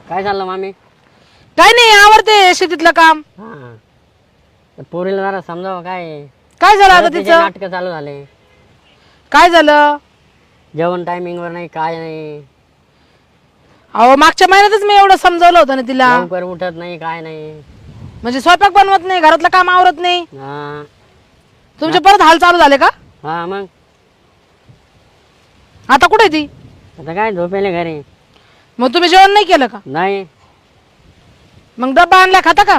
काय चाललं मामी? काय नाही, आवडते शेतीतलं काम. हा, पोरीला जरा समजावं. काय झालं आता तिचे तिचं? नाटकं चालू झाले. काय झालं? जेवण टायमिंग वर नाही, काय नाही, अहो मागच्या महिन्यातच मी एवढं समजावलं होतं ना तिला. लवकर उठत नाही, काय नाही. म्हणजे स्वयंपाक बनवत नाही, घरातलं काम आवरत नाही. हा तुमचे परत हाल चालू झाले का? हा, मग आता कुठे ती? आता काय झोपेले घरी. मग तुम्ही जेवण नाही केलं का? नाही मग डब्बा आणला, खाता का?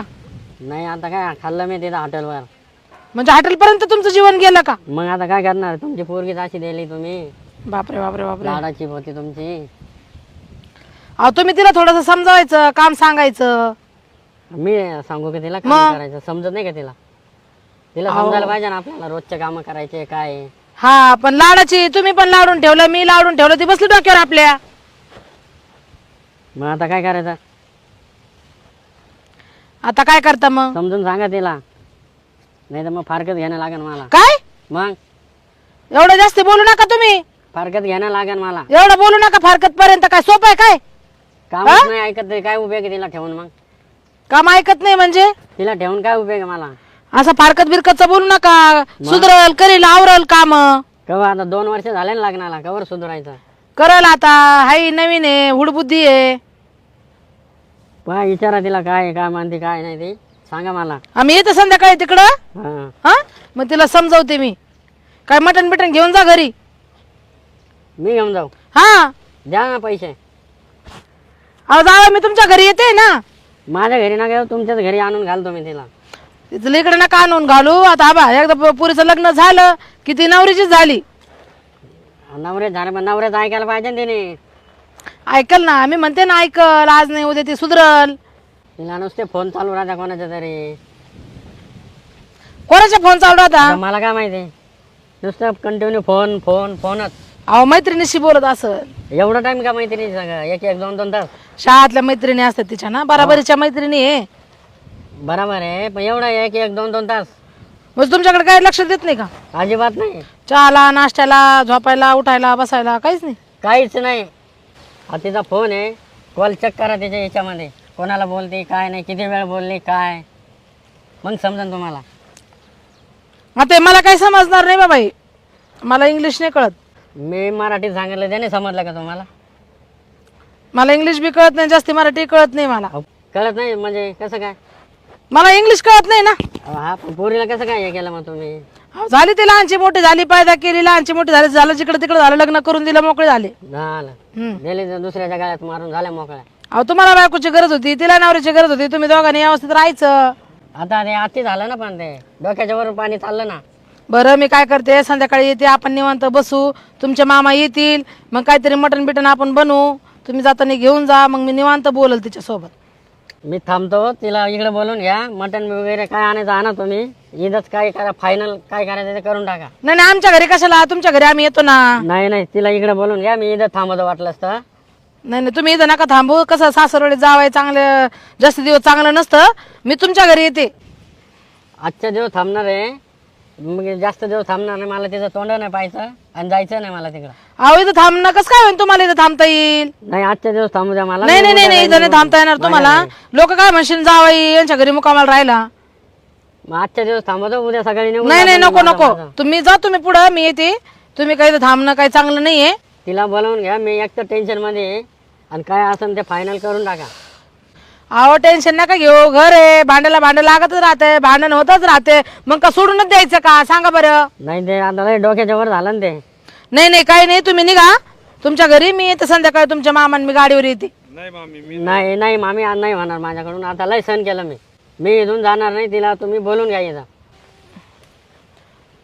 नाही, आता काय खाल्लं मी तिथं हॉटेलवर. म्हणजे हॉटेल पर्यंत तुमचं जीवन गेलं का? मग आता काय करणार? तुमची पोरगी अशी दिली तुम्ही, बापरे बापरे बापरे. लाडाची होती तुमची. अहो तुम्ही तिला थोडस समजावायचं, काम सांगायचं. मी सांगू का तिला काम करायचं? समजत नाही का तिला? तिला समजायला पाहिजे ना आपल्याला रोजचे काम करायचे काय. हा, पण लाडाची तुम्ही पण लाडून ठेवलं, मी लाडून ठेवलं, ती बसली डोक्यावर आपल्या. मग आता काय करायचं? आता काय करता मग? समजून सांगा तिला, नाही तर मग फारकत घ्यायला लागेल मला. काय मग एवढं जास्त बोलू नका तुम्ही. फारकत घ्यायला लागेल मला. एवढं बोलू नका फारकत पर्यंत. काय सोपं आहे काय? कामच नाही ऐकत तरी काय उपयोग आहे तिला ठेवून? मग काम ऐकत नाही म्हणजे तिला ठेवून काय उपयोग आहे मला? असं फारकत बिरकतचं बोलू नका. सुधरल, करेल, आवरल काम. कवा आता 2 वर्ष झाले ना लग्नाला, कवर सुधारायचं? करल आता. हाय नवीन आहे, हुडबुद्धी आहे. पहा, विचारा तिला काय काय मानते काय नाही ते सांगा मला. आम्ही येतो संध्याकाळी तिकडं. हा, हा, मग तिला समजावते मी. काय मटण बिटन घेऊन जा घरी. मी घेऊन जाऊ? हा, द्या ना पैसे. अहो जावा, मी तुमच्या घरी येते ना. माझ्या घरी ना घेऊ, तुमच्याच घरी आणून घालतो मी तिला. तिथं इकडे नका आणून घालू. आता आबा एकदा पुरीचं लग्न झालं की ती नवरीचीच झाली. नवरे झाले पण नवऱ्याचं ऐकायला पाहिजे ना तिने. ऐकल ना, मी म्हणते ना ऐकल. आज नाही उद्या ती सुधरल. तिला नुसते फोन चालू राहता कोणाच्या तरी. कोणाचा फोन चालू आता होता? मला काय माहिती, नुसतं कंटिन्यू फोन फोन फोनच. अहो मैत्रिणीशी बोलत असं. एवढा टाइम का मैत्रिणी सगळं? एक एक 2-2 तास. शाळातल्या मैत्रिणी असतात तिच्या ना, बराबरीच्या मैत्रिणी आहे. बरोबर आहे, पण एवढा एक एक 2-2 तास म्हणजे तुमच्याकडे काही लक्ष देत नाही का? अजिबात नाही. चहाला, नाश्त्याला, झोपायला, उठायला, बसायला काहीच नाही? काहीच नाही. हा तिचा फोन आहे, कॉल चेक करा त्याच्या याच्यामध्ये, कोणाला बोलते काय नाही, किती वेळ बोलली काय, मग समजा तुम्हाला. आता मला काही समजणार नाही बाबा. मला इंग्लिश नाही कळत. मी मराठीत सांगितलं त्याने समजलं का तुम्हाला? मला इंग्लिश बी कळत नाही, जास्ती मराठी कळत नाही मला. अहो, कळत नाही म्हणजे कसं काय? मला इंग्लिश कळत नाही ना. हा, पण पोरीला कसं काय हे केलं मग तुम्ही? अहो, झाली ती लहानची मोठी झाली, पैदा केली, लहानची मोठी झाली, झालं जिकडे तिकडे झालं, लग्न करून दिलं, मोकळे झाले. झालं, हम्म. गेले तर दुसऱ्याच्या गाळ्यात मारून झाल्या मोकळ्या. अहो तुम्हाला बायकोची गरज होती, तिला नवऱ्याची गरज होती, तुम्ही दोघांनी व्यवस्थित राहायचं. आता ते अति झालं ना, पण ते डोक्याच्या वरून पाणी चाललं ना. बरं मी काय करते, संध्याकाळी येते, आपण निवांत बसू, तुमचे मामा येतील, मग काहीतरी मटण बिटन आपण बनवू, तुम्ही जाताना घेऊन जा, मग मी निवांत बोलल तिच्यासोबत. मी थांबतो, तिला इकडे बोलून घ्या, मटण वगैरे काय आणायचं आणा तुम्ही, ईदच काय करा, फायनल काय करायचं ते करून टाका. नाही नाही, आमच्या घरी कशाला, तुमच्या घरी आम्ही येतो ना. नाही नाही, तिला इकडे बोलून घ्या, मी इथं थांबतो वाटलं असतं. नाही नाही, तुम्ही इथं नका थांबू. कसं सासरवाडी जावाय चांगलं, जास्त दिवस चांगलं नसतं. मी तुमच्या घरी येते. आजच्या दिवस थांबणार आहे, मग जास्त दिवस थांबणार नाही. मला तिचं तोंड नाही पाहायचं आणि जायचं नाही मला तिकडं. अहो इथं थांबणं कसं काय होईल तुम्हाला? इथं थांबता येईल? नाही, आजच्या दिवस थांबू द्या मला. नाही नाही नाही नाही, इथं नाही थांबता येणार तुम्हाला. लोक काय म्हणशील, जावाई यांच्या घरी मुकामाला राहिला. मग आजच्या दिवस थांबतो, उद्या सकाळी निघून नाही नाही, जातो नको मी नको, माझं. तुम्ही जा, तुम्ही पुढं, मी येते. तुम्ही काही इथं थांबणं काही चांगलं नाहीये. तिला बोलावून घ्या, मी एक तर टेन्शन मध्ये आहे, आणि काय असेल ते फायनल करून टाका. अहो टेन्शन नका घेऊ, घर आहे, भांड्याला भांडं लागतच राहते, भांडण होतच राहते, मग का सोडूनच द्यायचं का? सांगा बरं. नाही, ते आता लय डोक्याच्या वर झालं ना ते. नाही नाही, काही नाही, तुम्ही निघा तुमच्या घरी. मी येते संध्याकाळी, तुमच्या मामान मी गाडीवर येते. नाही नाही मामी, आज नाही होणार माझ्याकडून. आता लय सहन केलं मी इथून जाणार नाही. तिला तुम्ही बोलून घ्या इथं.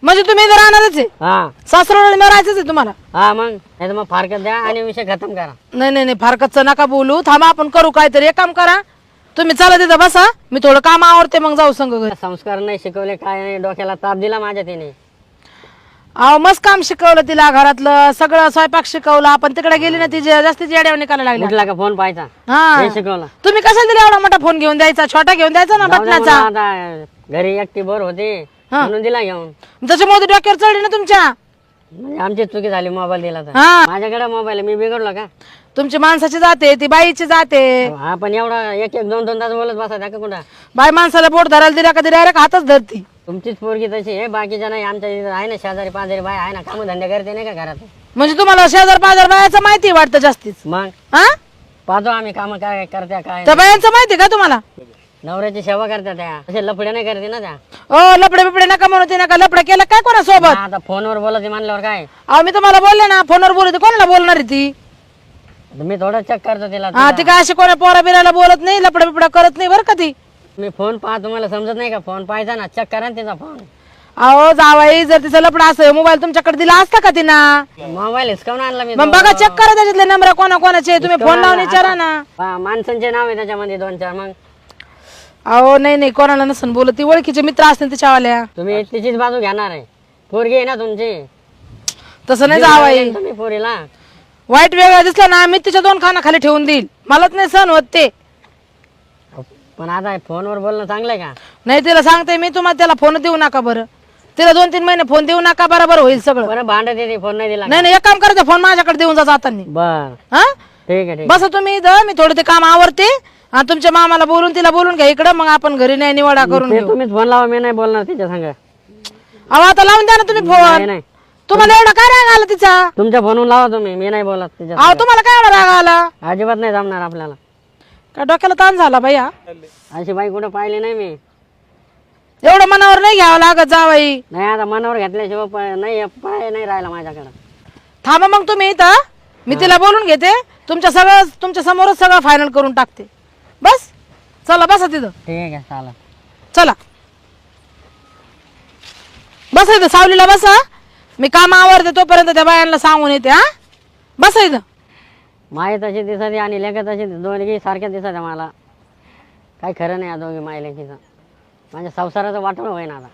म्हणजे तुम्ही इथं राहणारच आहे? हा सासरवाडी राहायचंच आहे तुम्हाला? हा, मग नाही तर मग फारकत द्या आणि विषय खतम करा. नाही नाही नाही, फारकतचं नका बोलू. थांबा, आपण करू काहीतरी. एक काम करा, तुम्ही चला तिथं बसा, मी थोडं काम आवडते, मग जाऊ संग घरी. संस्कार नाही शिकवले, काय नाही, डोक्याला ताप दिला माझ्या तिने. अहो मस्त काम शिकवलं तिला, घरातलं सगळं, स्वयंपाक शिकवला. आपण तिकडे गेली ना, ती जास्तीत येड्यावर निघायला लागली. कुठला का फोन पाहायचा हा, हे शिकवलं. तुम्ही कशाला दिला एवढा मोठा फोन घेऊन द्यायचा? छोटा घेऊन द्यायचा ना, जाऊ द्या बटनाचा. मला, आता घरी एकटी बोर होते म्हणून दिला घेऊन. त्याच्यामुळे ती डोक्यावर चढली ना तुमच्या. म्हणजे आमची चुकी झाली मोबाईल दिला तर. हा, माझ्याकडे मोबाईल मी बिघडलो का? तुमची माणसाची जाते ती बाईची जाते. आपण एवढा एक एक दोन दोन तास बोलत बसा त्या का कुठं. बाई माणसाला बोट धरायला दिला कधी डायरेक्ट हातच धरती. तुमचीच पोरगी तशी आहे, बाकीच्या नाही. आमच्या इथं आहे ना शेजारी पाजारी बाय आहे ना, काम धंदे करते नाही का घरात. म्हणजे तुम्हाला शेजार पाजार बायाचं माहिती वाटतं जास्तीच. मग हा पाहतो आम्ही काम काय करत्या काय. त्या बायांचं माहिती का तुम्हाला? नवऱ्याची सेवा करत्या त्या, असे लफडे नाही करते ना त्या. ओ लपडे बिपडे नका म्हणू ते, नका लपडे केलं काय कोणासोबत? आता फोनवर बोलत म्हणल्यावर काय. अहो मी तुम्हाला बोलले ना फोनवर बोलते, कोणाला बोलणार आहे ती? मी थोडं चेक करतो तिला. हा ती काय अशी कोणा पोरा बिराला बोलत नाही, लपडा बिपडा करत नाही बरं का ती. मी फोन पहा, तुम्हाला समजत नाही का? फोन पाहायचा ना, चेक करा ना तिचा फोन. अहो जावाई जर तिचा लपडा असं मोबाईल तुमच्याकडे दिला असता का तिना? मोबाईल हिसकावून आणला मी. मग बघा चेक करा त्याच्यातले नंबर कोणा कोणाचे, तुम्ही फोन लावून विचारा ना. माणसांचे नाव आहे त्याच्यामध्ये 2-4. मग अहो नाही नाही कोणाला नसन बोलत, ती ओळखीचे मित्र असतील तिच्यावाल्या. तुम्ही तिचीच बाजू घेणार आहे. पोरगी आहे ना तुमची. तसं नाही जावाई, तुम्ही पोरीला वाईट वेगळं दिसलं ना मी तिच्या 2 खाना खाली ठेवून देईल, मलाच नाही सहन होत ते. पण आता फोनवर बोलणं चांगलं आहे का? नाही तिला सांगते मी, तुम्हाला त्याला फोन देऊ नका बरं. तिला 2-3 महिने फोन देऊ नका, बरोबर होईल सगळं. बरं भांडत येते फोन नाही दिला. नाही नाही एक काम करायचं, फोन माझ्याकडे देऊन जा जाताना. बर हा ठीक आहे ठीक बस तुम्ही इथं, मी थोडं ते काम आवरते आणि तुमच्या मामाला बोलून तिला बोलून घ्या इकडं, मग आपण घरी नाही निवाडा करून आहे. घेऊ. तुम्हीच फोन लावा, मी नाही बोलणार तिच्या संग. अहो आता लावून द्या ना तुम्ही नाही फोन. नाही, तुम्हाला एवढा काय राग आला तिचा? तुमच्या फोनवरून लावा तुम्ही, मी नाही बोलत तिच्या अहो तुम्हाला काय एवढा राग आला? संग. अजिबात नाही जमणार आपल्याला. काय डोक्याला ताण झाला भैया? अशी बाई कुठं पाहिली नाही मी. एवढं मनावर नाही घ्यावं लागत जावाई. नाही आता मनावर घेतल्याशिवाय नाही पाय नाही राहिला माझ्याकडे. थांबा मग तुम्ही इथं, मी तिला बोलून घेते, तुमच्या समोरच सगळं फायनल करून टाकते. बस चला बसा तिथं. ठीक आहे चालेल. चला बसा इथं, सावलीला बसा. मी काम आवरते तोपर्यंत त्या बायांना सांगून येते. हा बसा इथं. माय तशी दिसते आणि लेखा तशी, दोघी सारख्या दिसत मला. काही खरं नाही या दोघी माय लेकीचं. माझ्या संसाराचं वाटोळं होईना आता.